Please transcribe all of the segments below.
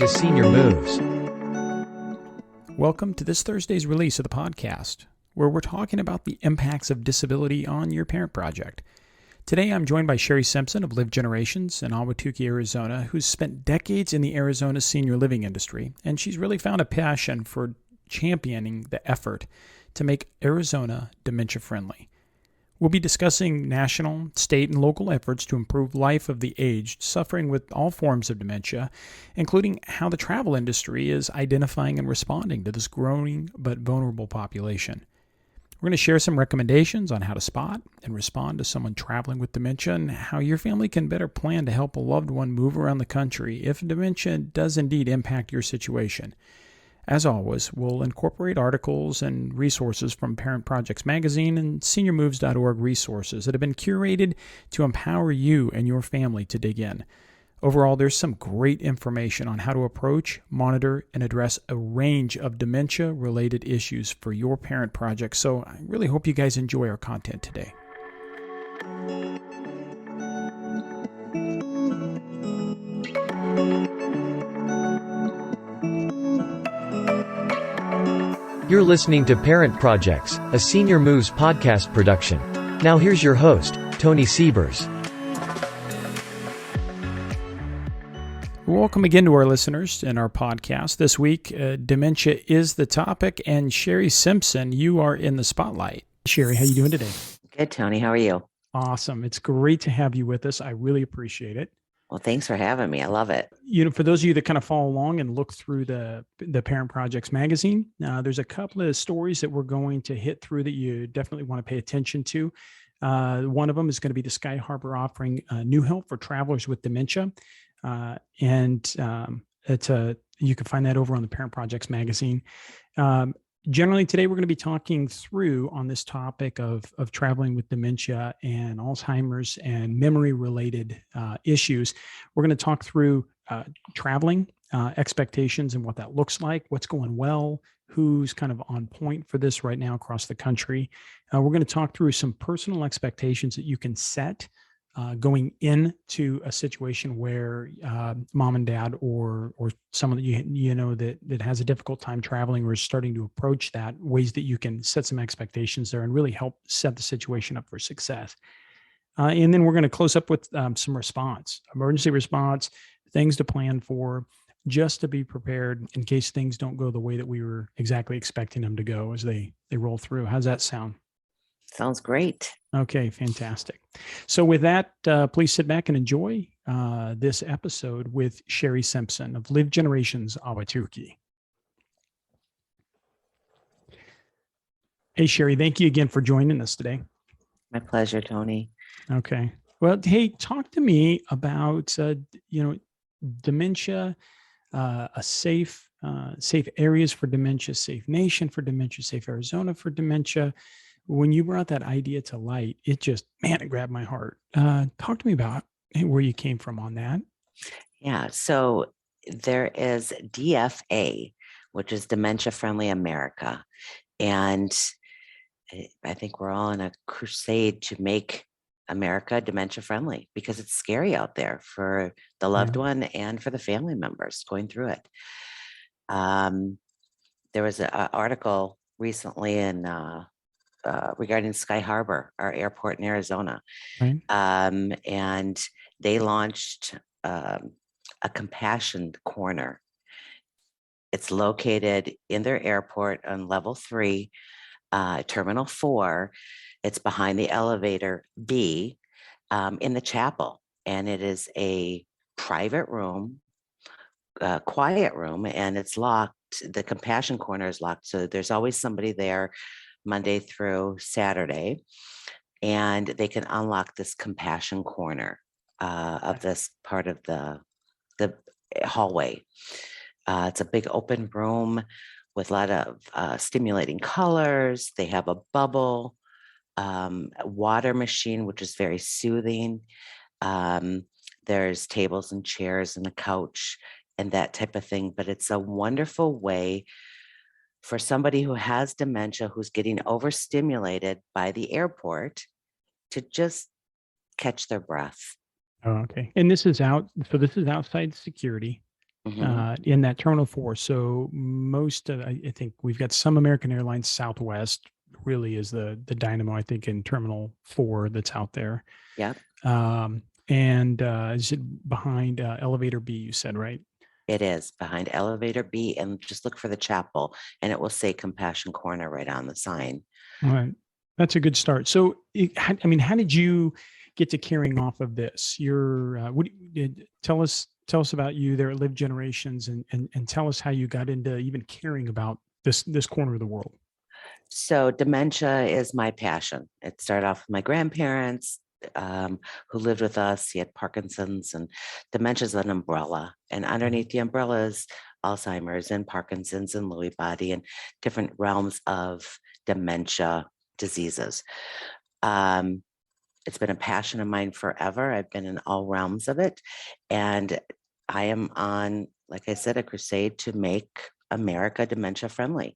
to Senior Moves. Welcome to this Thursday's release of the podcast, where we're talking about the impacts of disability on your parent project. Today, I'm joined by Sheri Simpson of Livgenerations in Ahwatukee, Arizona, who's spent decades in the Arizona senior living industry, and she's really found a passion for championing the effort to make Arizona dementia-friendly. We'll be discussing national, state, and local efforts to improve life of the aged suffering with all forms of dementia, including how the travel industry is identifying and responding to this growing but vulnerable population. We're going to share some recommendations on how to spot and respond to someone traveling with dementia and how your family can better plan to help a loved one move around the country if dementia does indeed impact your situation. As always, we'll incorporate articles and resources from Parent Projects Magazine and SeniorMoves.org resources that have been curated to empower you and your family to dig in. Overall, there's some great information on how to approach, monitor, and address a range of dementia-related issues for your parent project, so I really hope you guys enjoy our content today. You're listening to Parent Projects, a Senior Moves podcast production. Now here's your host, Tony Siebers. Welcome again to our listeners in our podcast. This week, dementia is the topic, and Sheri Simpson, you are in the spotlight. Sheri, how you doing today? Good, Tony. How are you? Awesome. It's great to have you with us. I really appreciate it. Well, thanks for having me. I love it. You know, for those of you that kind of follow along and look through the Parent Projects magazine, there's a couple of stories that we're going to hit through that you definitely want to pay attention to. One of them is going to be the Sky Harbor offering new help for travelers with dementia. You can find that over on the Parent Projects magazine. Generally today, we're going to be talking through on this topic of traveling with dementia and Alzheimer's and memory related issues. We're going to talk through traveling expectations and what that looks like, what's going well, who's kind of on point for this right now across the country. We're going to talk through some personal expectations that you can set going into a situation where mom and dad or someone that you know that has a difficult time traveling or is starting to approach that, ways that you can set some expectations there and really help set the situation up for success. And then we're going to close up with some emergency response, things to plan for, just to be prepared in case things don't go the way that we were exactly expecting them to go as they roll through. How's that sound? Sounds great. Okay, fantastic. So with that, please sit back and enjoy this episode with Sheri Simpson of Livgenerations, Ahwatukee. Hey, Sheri, thank you again for joining us today. My pleasure, Tony. Okay. Well, hey, talk to me about, dementia, safe areas for dementia, safe nation for dementia, safe Arizona for dementia. When you brought that idea to light, it grabbed my heart. Talk to me about where you came from on that. Yeah. So there is DFA, which is Dementia-Friendly America. And I think we're all in a crusade to make America dementia-friendly because it's scary out there for the loved one and for the family members going through it. There was an article recently in regarding Sky Harbor, our airport in Arizona. Right. And they launched a compassion corner. It's located in their airport on level 3, terminal 4. It's behind the elevator B in the chapel. And it is a private room, quiet room, and it's locked. The compassion corner is locked. So there's always somebody there Monday through Saturday, and they can unlock this compassion corner of this part of the hallway. It's a big open room with a lot of stimulating colors. They have a bubble, water machine, which is very soothing. There's tables and chairs and a couch and that type of thing, but it's a wonderful way for somebody who has dementia, who's getting overstimulated by the airport, to just catch their breath. Oh, okay. And this is outside security. in that Terminal 4. So most of, I think we've got some American Airlines. Southwest really is the dynamo, I think, in Terminal 4 that's out there. Yep. And is it behind Elevator B, you said, right? It is behind Elevator B, and just look for the chapel, and it will say Compassion Corner right on the sign. All right. That's a good start. So, I mean, how did you get to carrying off of this? Tell us about you there at Live Generations, and tell us how you got into even caring about this corner of the world. So dementia is my passion. It started off with my grandparents who lived with us. He had Parkinson's, and dementia is an umbrella. And underneath the umbrella is Alzheimer's and Parkinson's and Lewy body and different realms of dementia diseases. It's been a passion of mine forever. I've been in all realms of it. And I am on, like I said, a crusade to make America dementia friendly.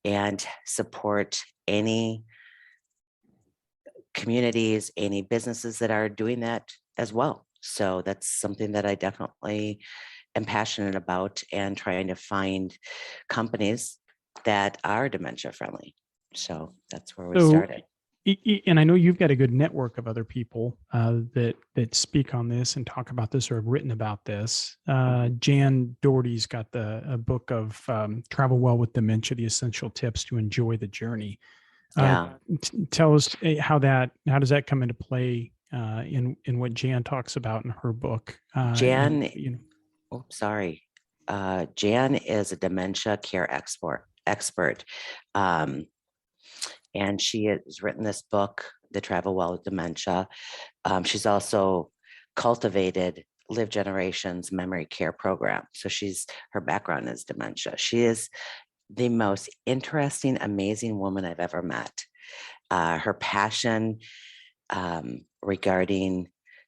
And support any communities, any businesses that are doing that as well. So that's something that I definitely am passionate about, and trying to find companies that are dementia friendly. So that's where we started. And I know you've got a good network of other people that speak on this and talk about this or have written about this. Jan Doherty's got a book of Travel Well with Dementia: The Essential Tips to Enjoy the Journey. Tell us how does that come into play in what Jan talks about in her book? Jan, Jan is a dementia care expert. And she has written this book, The Travel Well with Dementia. She's also cultivated Live Generations memory care program. So her background is dementia. She is the most interesting, amazing woman I've ever met. Her passion regarding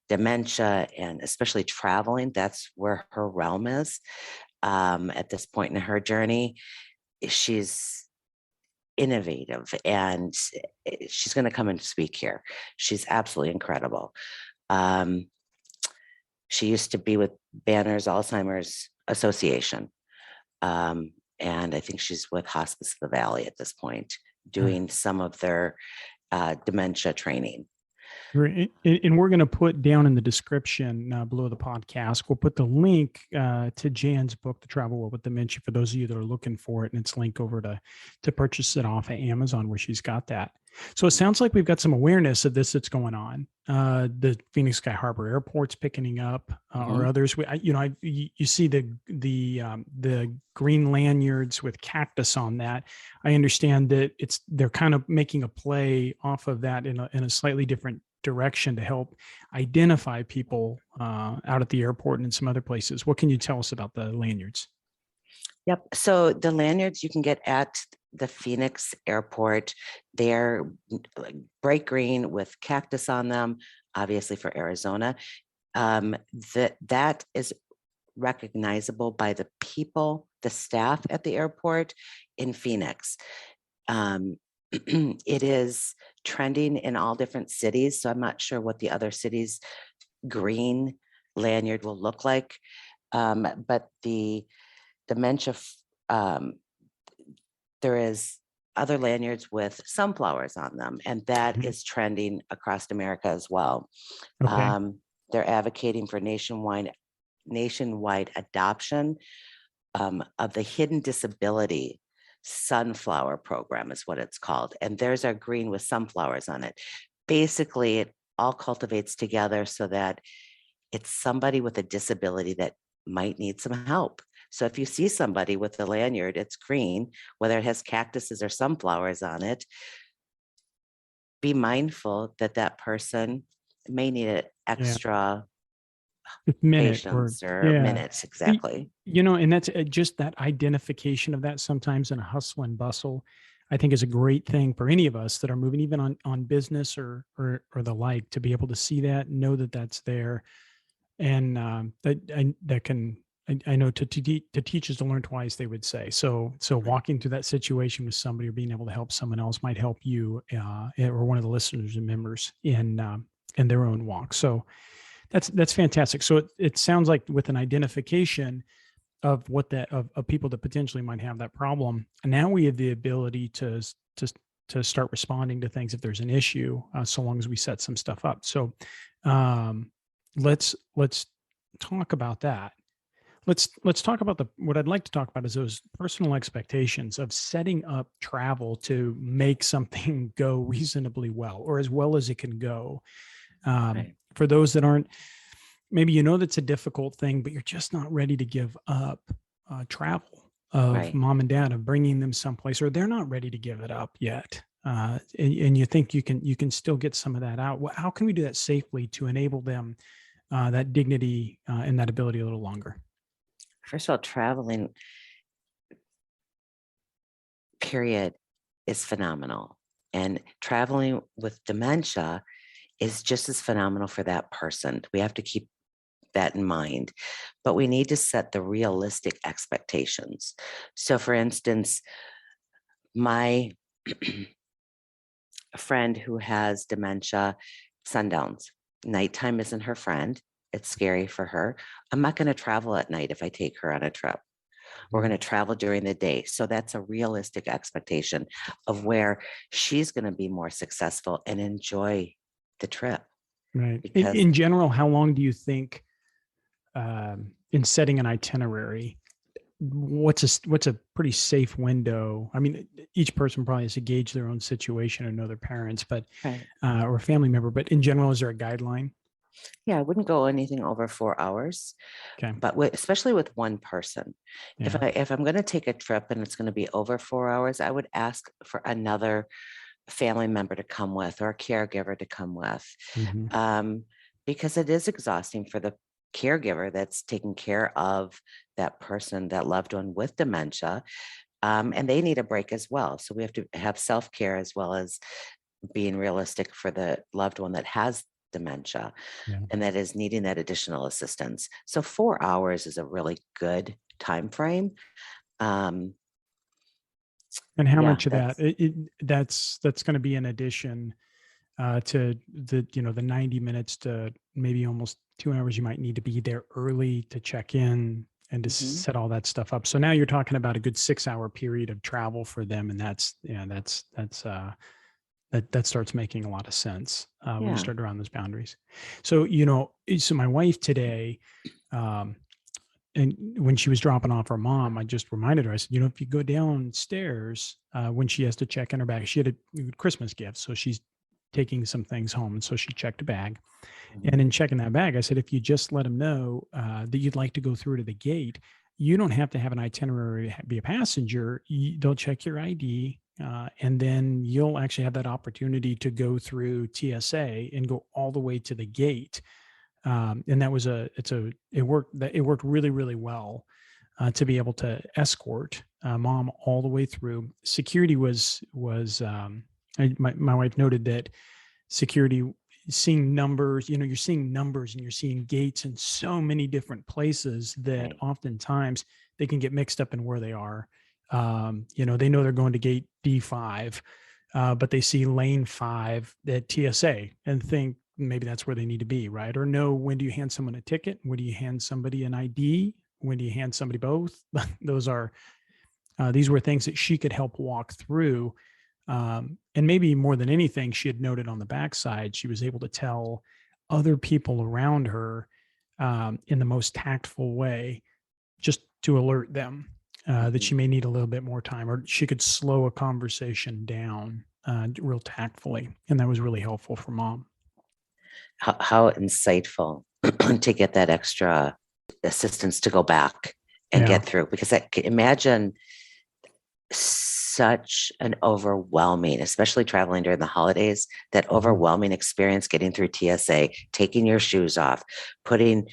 dementia, and especially traveling, that's where her realm is at this point in her journey. She's innovative, and she's going to come and speak here. She's absolutely incredible. She used to be with Banner's Alzheimer's Association, and I think she's with Hospice of the Valley at this point, doing some of their dementia training. And we're going to put down in the description below the podcast, we'll put the link to Jan's book, The Travel Well with Dementia, for those of you that are looking for it. And it's linked over to purchase it off of Amazon, where she's got that. So it sounds like we've got some awareness of this that's going on. The Phoenix Sky Harbor Airport's picking up, or others. You see the green lanyards with cactus on that. I understand that they're kind of making a play off of that in a slightly different direction to help identify people out at the airport and in some other places. What can you tell us about the lanyards? Yep. So the lanyards you can get at the Phoenix airport, they're bright green with cactus on them, obviously for Arizona. That is recognizable by the people, the staff at the airport in Phoenix. It is trending in all different cities, so I'm not sure what the other cities' green lanyard will look like. But the dementia, there is other lanyards with sunflowers on them, and that is trending across America as well. Okay. They're advocating for nationwide adoption of the hidden disability sunflower program is what it's called. And there's our green with sunflowers on it. Basically, it all cultivates together so that it's somebody with a disability that might need some help. So if you see somebody with a lanyard, it's green, whether it has cactuses or sunflowers on it, be mindful that that person may need an extra patience or minutes. Exactly. And that's just that identification of that sometimes in a hustle and bustle, I think is a great thing for any of us that are moving even on business or the like, to be able to see that, know that that's there. And that can, I know to teach is to learn twice, they would say. So walking through that situation with somebody or being able to help someone else might help you or one of the listeners and members in their own walk. So That's fantastic. So it sounds like with an identification of what that of people that potentially might have that problem, and now we have the ability to start responding to things if there's an issue, so long as we set some stuff up. So let's talk about that. Let's talk about what I'd like to talk about is those personal expectations of setting up travel to make something go reasonably well, or as well as it can go. Right. For those that aren't, maybe that's a difficult thing, but you're just not ready to give up travel of Right. mom and dad, of bringing them someplace, or they're not ready to give it up yet. And you think you can still get some of that out. Well, how can we do that safely to enable them that dignity and that ability a little longer? First of all, traveling, period, is phenomenal. And traveling with dementia is just as phenomenal for that person. We have to keep that in mind, but we need to set the realistic expectations. So for instance, my friend who has dementia, sundowns, nighttime isn't her friend. It's scary for her. I'm not going to travel at night if I take her on a trip. We're going to travel during the day. So that's a realistic expectation of where she's going to be more successful and enjoy the trip. Right. Because In general, how long do you think, in setting an itinerary, what's a pretty safe window? I mean, each person probably has to gauge their own situation and know their parents, but right. or a family member. But in general, is there a guideline? Yeah, I wouldn't go anything over 4 hours, Okay. but especially with one person. Yeah. If I'm going to take a trip and it's going to be over 4 hours, I would ask for another family member to come with, or a caregiver to come with, Mhm. because it is exhausting for the caregiver that's taking care of that person, that loved one with dementia, and they need a break as well. So we have to have self-care as well as being realistic for the loved one that has dementia Yeah. and that is needing that additional assistance. So 4 hours is a really good time frame. And how Yeah, much of that that's going to be in addition to the 90 minutes to maybe almost 2 hours you might need to be there early to check in and to mhm. set all that stuff up. So now you're talking about a good 6 hour period of travel for them, and that starts making a lot of sense when you Yeah, start around those boundaries. So so my wife today, um, and when she was dropping off her mom, I just reminded her, I said, if you go downstairs, when she has to check in her bag, she had a Christmas gift. So she's taking some things home. And so she checked a bag. And mhm. in checking that bag, I said, if you just let them know that you'd like to go through to the gate, you don't have to have an itinerary, be a passenger. They'll check your ID. And then you'll actually have that opportunity to go through TSA and go all the way to the gate. And that was it worked really, really well to be able to escort mom all the way through. Security my wife noted that security, seeing numbers, you're seeing numbers and you're seeing gates in so many different places that Right. oftentimes they can get mixed up in where they are. They know they're going to gate D5, but they see lane 5 at TSA and think maybe that's where they need to be, right? Or no, when do you hand someone a ticket? When do you hand somebody an ID? When do you hand somebody both? These were things that she could help walk through. And maybe more than anything, she had noted on the backside, she was able to tell other people around her in the most tactful way, just to alert them that she Mhm. may need a little bit more time, or she could slow a conversation down real tactfully. And that was really helpful for mom. How insightful to get that extra assistance to go back and Yeah. get through, because imagine such an overwhelming, especially traveling during the holidays, that Mhm. overwhelming experience getting through TSA, taking your shoes off, putting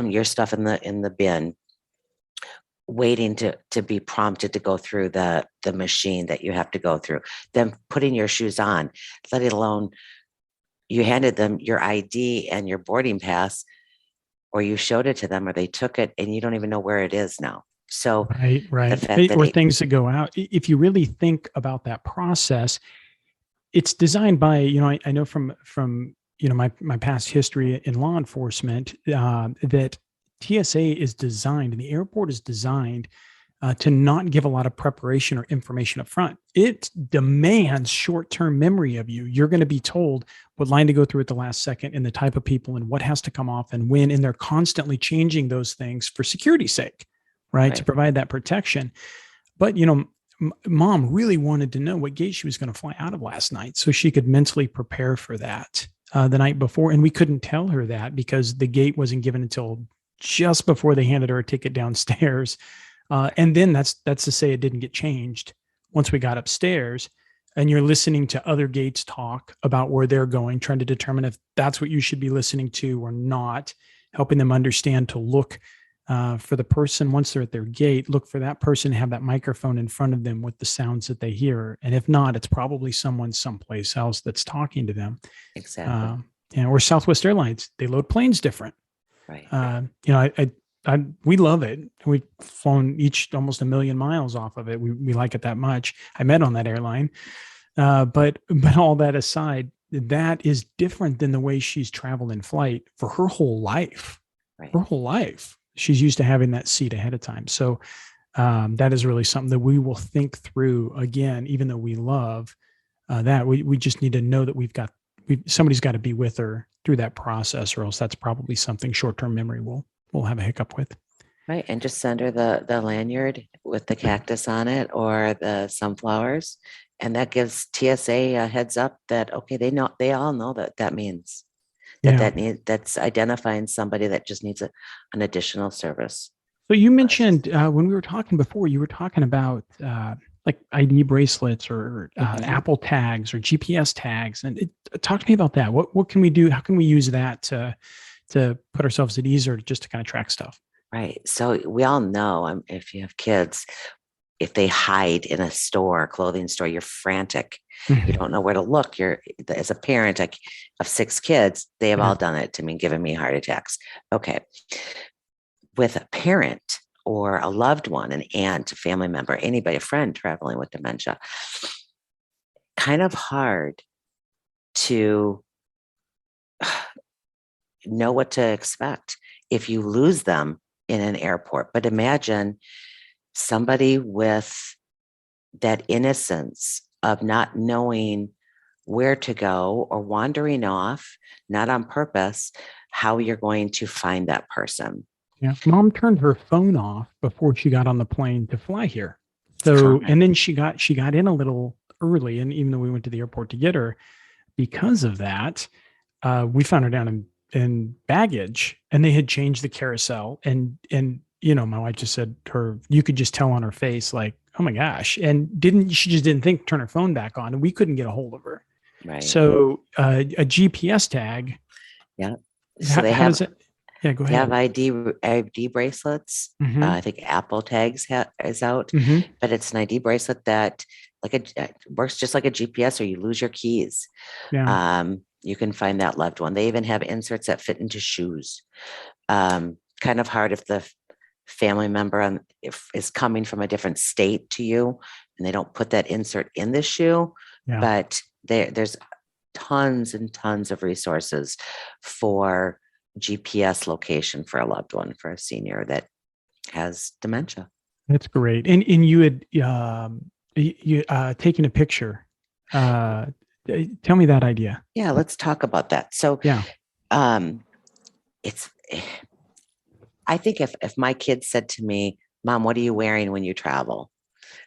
your stuff in the bin, waiting to be prompted to go through the machine that you have to go through, then putting your shoes on, let alone you handed them your ID and your boarding pass, or you showed it to them, or they took it and you don't even know where it is now. So Right, the right. fact that Or things that go out. If you really think about that process, it's designed by, I know from my past history in law enforcement, that TSA is designed and the airport is designed to not give a lot of preparation or information up front. It demands short-term memory of you. You're going to be told what line to go through at the last second and the type of people and what has to come off and when, and they're constantly changing those things for security's sake, right? To provide that protection. But, mom really wanted to know what gate she was going to fly out of last night so she could mentally prepare for that the night before. And we couldn't tell her that because the gate wasn't given until just before they handed her a ticket downstairs. And then that's to say it didn't get changed once we got upstairs, and you're listening to other gates talk about where they're going, trying to determine if that's what you should be listening to or not, helping them understand to look for the person once they're at their gate, look for that person, have that microphone in front of them with the sounds that they hear. And if not, it's probably someone someplace else that's talking to them. Exactly. Or Southwest Airlines, they load planes different. Right. We love it. We've flown each almost 1 million miles off of it. We like it that much. I met on that airline. But all that aside, that is different than the way she's traveled in flight for her whole life. Right. Her whole life. She's used to having that seat ahead of time. So that is really something that we will think through again, even though we love that. We just need to know that somebody's got to be with her through that process, or else that's probably something short-term memory will have a hiccup with. Right. And just send her the lanyard with the cactus on it or the sunflowers. And that gives TSA a heads up that, okay, they all know that means that's identifying somebody that just needs an additional service. So you mentioned when we were talking before, you were talking about like ID bracelets or Apple tags or GPS tags. And talk to me about that. What can we do? How can we use that to put ourselves at ease or just to kind of track stuff? Right. So we all know if you have kids, if they hide in a clothing store, you're frantic. You don't know where to look. As a parent of 6 kids, they have all done it to me, giving me heart attacks. Okay. With a parent or a loved one, an aunt, a family member, anybody, a friend traveling with dementia, kind of hard to know what to expect if you lose them in an airport. But imagine somebody with that innocence of not knowing where to go or wandering off, not on purpose, how you're going to find that person. Yeah. Mom turned her phone off before she got on the plane to fly here. So, and then she got in a little early. And even though we went to the airport to get her, because of that, we found her down in baggage, and they had changed the carousel. And my wife just said to her, you could just tell on her face, like, oh my gosh. And she just didn't think to turn her phone back on, and we couldn't get a hold of her. Right. So a GPS tag. Yeah. So they have it. Yeah, go ahead. They have ID bracelets. I think Apple tags is out, but it's an ID bracelet that works just like a GPS, or you lose your keys. Yeah. You can find that loved one. They even have inserts that fit into shoes. Kind of hard if the family member is coming from a different state to you and they don't put that insert in the shoe, but there's tons and tons of resources for GPS location for a loved one, for a senior that has dementia. That's great. And you had taken a picture. Tell me that idea. Yeah, let's talk about that. So I think if my kids said to me, Mom, what are you wearing when you travel?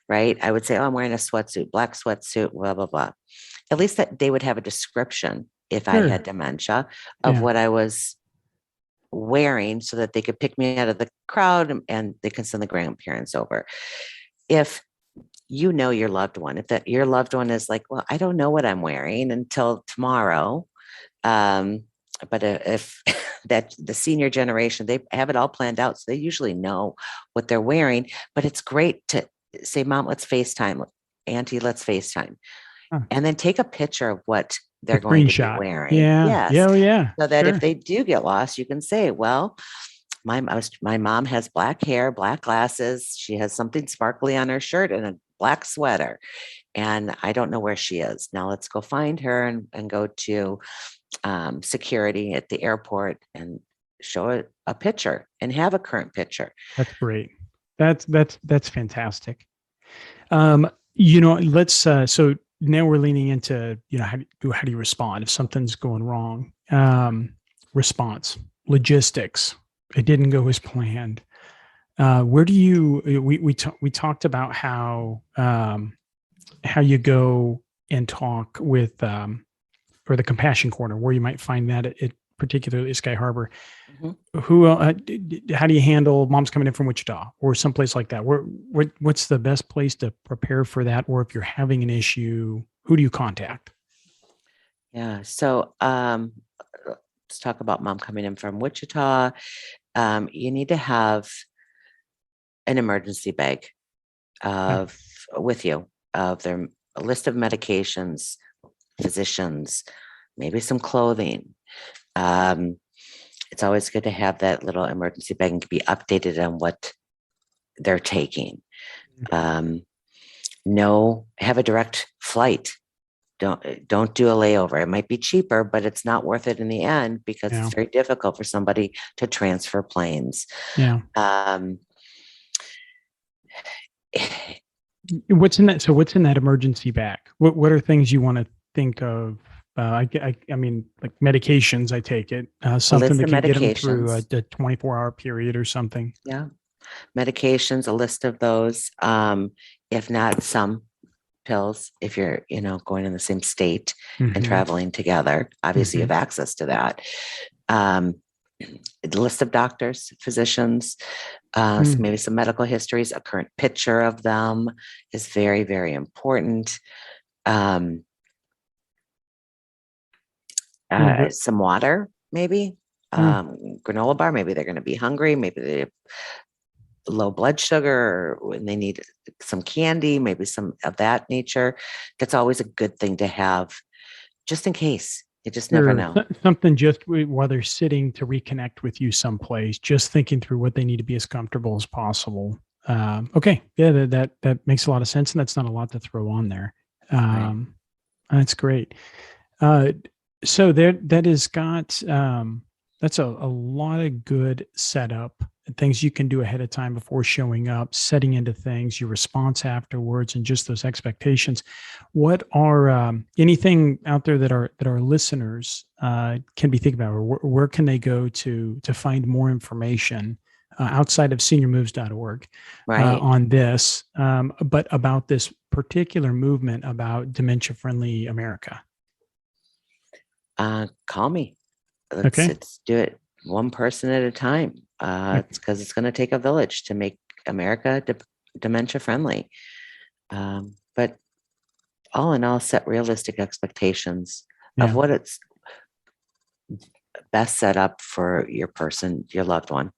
Right? I would say, oh, I'm wearing a sweatsuit, black sweatsuit, blah, blah, blah. At least that they would have a description if I had dementia of what I was wearing, so that they could pick me out of the crowd and they can send the grandparents over. If you know your loved one, if your loved one is like, well, I don't know what I'm wearing until tomorrow. But if that the senior generation, they have it all planned out. So they usually know what they're wearing, but it's great to say, Mom, let's FaceTime. Auntie, let's FaceTime. And then take a picture of what they're going to be wearing. Yeah. Yes. Yeah. Yeah. So that if they do get lost, you can say, well, my mom has black hair, black glasses. She has something sparkly on her shirt and a black sweater. and I don't know where she is. Now let's go find her and go to security at the airport and show a picture and have a current picture. That's great. That's fantastic. Let's so now we're leaning into, how do you respond if something's going wrong? Response, logistics. It didn't go as planned. Where do you? We talked about how you go and talk with or the compassion corner, where you might find that at particularly Sky Harbor. Mm-hmm. How do you handle moms coming in from Wichita or someplace like that? What's the best place to prepare for that? Or if you're having an issue, who do you contact? Yeah. So let's talk about mom coming in from Wichita. You need to have an emergency bag with you of a list of medications, physicians, maybe some clothing. It's always good to have that little emergency bag and be updated on what they're taking. Have a direct flight. Don't do a layover. It might be cheaper, but it's not worth it in the end because it's very difficult for somebody to transfer planes. Yeah. What's in that? So what's in that emergency bag? What are things you want to think of? I mean, like medications, I take it. Something that can get them through a 24-hour period or something. Yeah. Medications, a list of those. If not, some pills, if you're, going in the same state and traveling together. Obviously, you have access to that. The list of doctors, physicians, so maybe some medical histories, a current picture of them is very, very important. Some water, maybe granola bar. Maybe they're going to be hungry. Maybe they have low blood sugar and they need some candy, maybe some of that nature. That's always a good thing to have just in case. You just never know. Something just while they're sitting to reconnect with you someplace, just thinking through what they need to be as comfortable as possible. Okay. Yeah, that makes a lot of sense. And that's not a lot to throw on there. Right. That's great. So that has got, that's a lot of good setup and things you can do ahead of time before showing up, setting into things, your response afterwards, and just those expectations. What are anything out there that our listeners can be thinking about, or where can they go to find more information outside of seniormoves.org on this, but about this particular movement about Dementia-Friendly America? Call me. Let's do it one person at a time. It's because it's going to take a village to make America dementia friendly. But all in all, set realistic expectations of what it's best set up for your person, your loved one.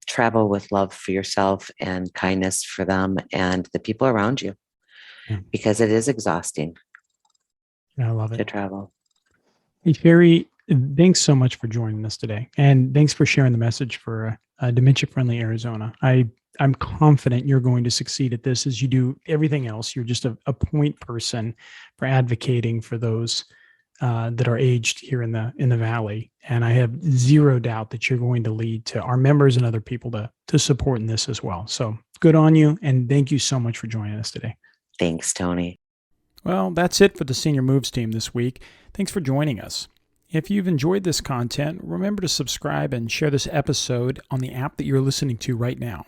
Travel with love for yourself and kindness for them and the people around you, because it is exhausting. I love it. To travel. Hey, Sheri, thanks so much for joining us today. And thanks for sharing the message for Dementia-Friendly Arizona. I'm confident you're going to succeed at this as you do everything else. You're just a point person for advocating for those that are aged here in the Valley. And I have zero doubt that you're going to lead to our members and other people to support in this as well. So good on you. And thank you so much for joining us today. Thanks, Tony. Well, that's it for the Senior Moves team this week. Thanks for joining us. If you've enjoyed this content, remember to subscribe and share this episode on the app that you're listening to right now.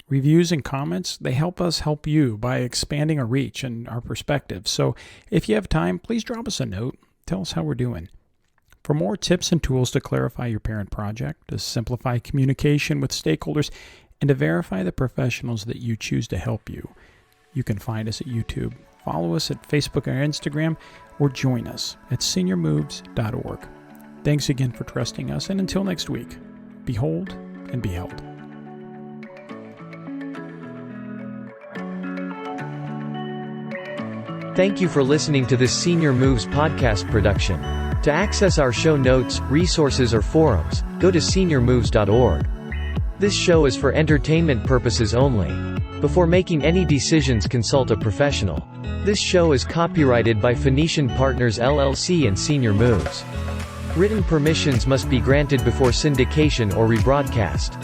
Reviews and comments, they help us help you by expanding our reach and our perspective. So if you have time, please drop us a note. Tell us how we're doing. For more tips and tools to clarify your parent project, to simplify communication with stakeholders, and to verify the professionals that you choose to help you, you can find us at YouTube. Follow us at Facebook or Instagram, or join us at seniormoves.org. Thanks again for trusting us, and until next week, behold and be held. Thank you for listening to this Senior Moves podcast production. To access our show notes, resources, or forums, go to seniormoves.org. This show is for entertainment purposes only. Before making any decisions, consult a professional. This show is copyrighted by Phoenician Partners LLC and Senior Moves. Written permissions must be granted before syndication or rebroadcast.